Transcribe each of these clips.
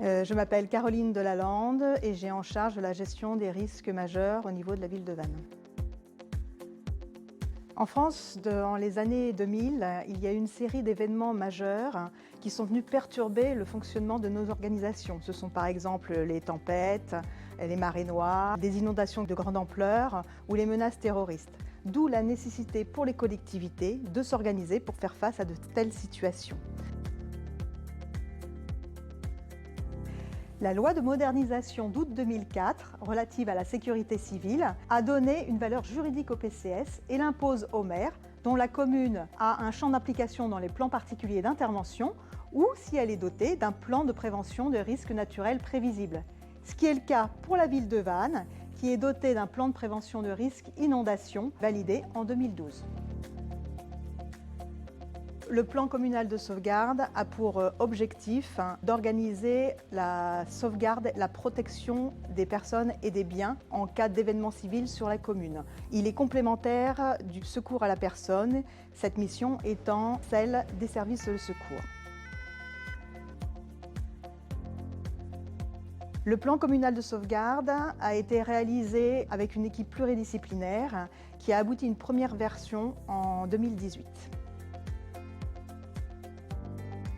Je m'appelle Caroline Delalande et j'ai en charge la gestion des risques majeurs au niveau de la ville de Vannes. En France, dans les années 2000, il y a eu une série d'événements majeurs qui sont venus perturber le fonctionnement de nos organisations. Ce sont par exemple les tempêtes, les marées noires, des inondations de grande ampleur ou les menaces terroristes. D'où la nécessité pour les collectivités de s'organiser pour faire face à de telles situations. La loi de modernisation d'août 2004, relative à la sécurité civile, a donné une valeur juridique au PCS et l'impose aux maires, dont la commune a un champ d'application dans les plans particuliers d'intervention ou si elle est dotée d'un plan de prévention de risques naturels prévisibles. Ce qui est le cas pour la ville de Vannes, qui est dotée d'un plan de prévention de risques inondation validé en 2012. Le plan communal de sauvegarde a pour objectif d'organiser la sauvegarde, la protection des personnes et des biens en cas d'événements civils sur la commune. Il est complémentaire du secours à la personne, cette mission étant celle des services de secours. Le plan communal de sauvegarde a été réalisé avec une équipe pluridisciplinaire qui a abouti à une première version en 2018.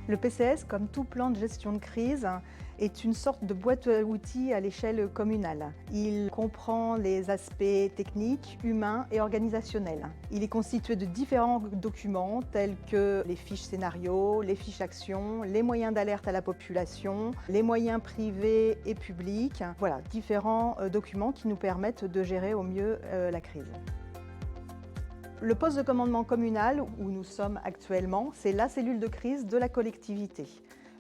Le PCS, comme tout plan de gestion de crise, est une sorte de boîte à outils à l'échelle communale. Il comprend les aspects techniques, humains et organisationnels. Il est constitué de différents documents tels que les fiches scénarios, les fiches actions, les moyens d'alerte à la population, les moyens privés et publics. Voilà, différents documents qui nous permettent de gérer au mieux la crise. Le poste de commandement communal, où nous sommes actuellement, c'est la cellule de crise de la collectivité.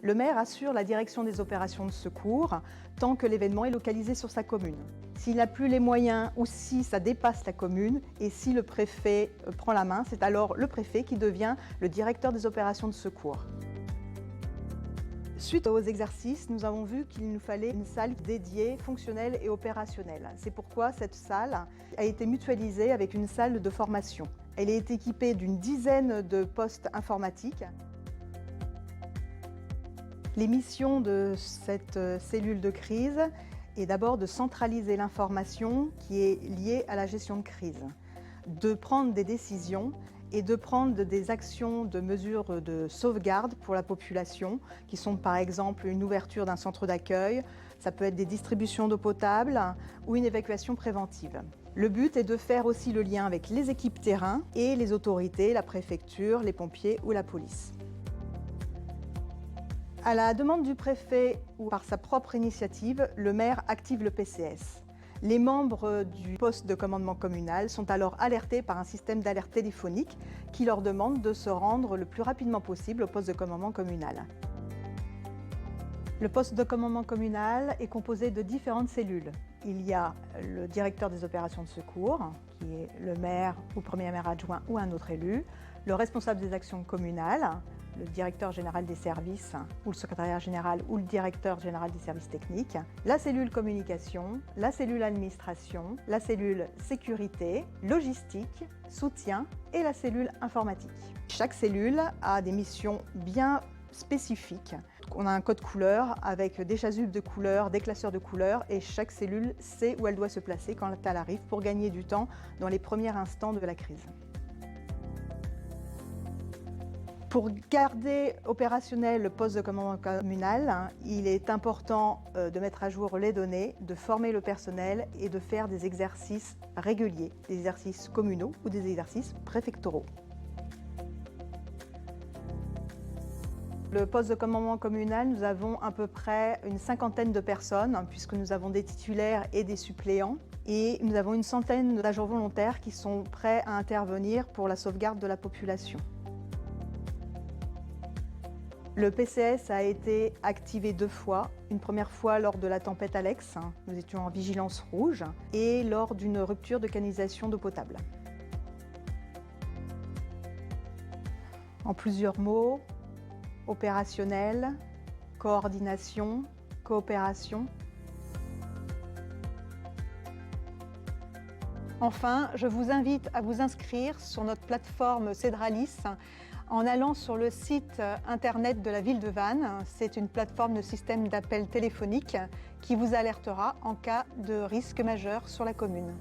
Le maire assure la direction des opérations de secours tant que l'événement est localisé sur sa commune. S'il n'a plus les moyens ou si ça dépasse la commune et si le préfet prend la main, c'est alors le préfet qui devient le directeur des opérations de secours. Suite aux exercices, nous avons vu qu'il nous fallait une salle dédiée, fonctionnelle et opérationnelle. C'est pourquoi cette salle a été mutualisée avec une salle de formation. Elle est équipée d'une dizaine de postes informatiques. Les missions de cette cellule de crise est d'abord de centraliser l'information qui est liée à la gestion de crise, de prendre des décisions et de prendre des actions de mesures de sauvegarde pour la population, qui sont par exemple une ouverture d'un centre d'accueil, ça peut être des distributions d'eau potable ou une évacuation préventive. Le but est de faire aussi le lien avec les équipes terrain et les autorités, la préfecture, les pompiers ou la police. À la demande du préfet ou par sa propre initiative, le maire active le PCS. Les membres du poste de commandement communal sont alors alertés par un système d'alerte téléphonique qui leur demande de se rendre le plus rapidement possible au poste de commandement communal. Le poste de commandement communal est composé de différentes cellules. Il y a le directeur des opérations de secours, qui est le maire ou premier maire adjoint ou un autre élu, le responsable des actions communales, le directeur général des services ou le secrétariat général ou le directeur général des services techniques, la cellule communication, la cellule administration, la cellule sécurité, logistique, soutien et la cellule informatique. Chaque cellule a des missions bien spécifiques. On a un code couleur avec des chasubles de couleurs, des classeurs de couleurs et chaque cellule sait où elle doit se placer quand elle arrive pour gagner du temps dans les premiers instants de la crise. Pour garder opérationnel le poste de commandement communal, il est important de mettre à jour les données, de former le personnel et de faire des exercices réguliers, des exercices communaux ou des exercices préfectoraux. Le poste de commandement communal, nous avons à peu près une cinquantaine de personnes puisque nous avons des titulaires et des suppléants et nous avons une centaine d'agents volontaires qui sont prêts à intervenir pour la sauvegarde de la population. Le PCS a été activé 2 fois. Une première fois lors de la tempête Alex, nous étions en vigilance rouge, et lors d'une rupture de canalisation d'eau potable. En plusieurs mots, opérationnel, coordination, coopération. Enfin, je vous invite à vous inscrire sur notre plateforme Cedralis en allant sur le site internet de la ville de Vannes. C'est une plateforme de système d'appel téléphonique qui vous alertera en cas de risque majeur sur la commune.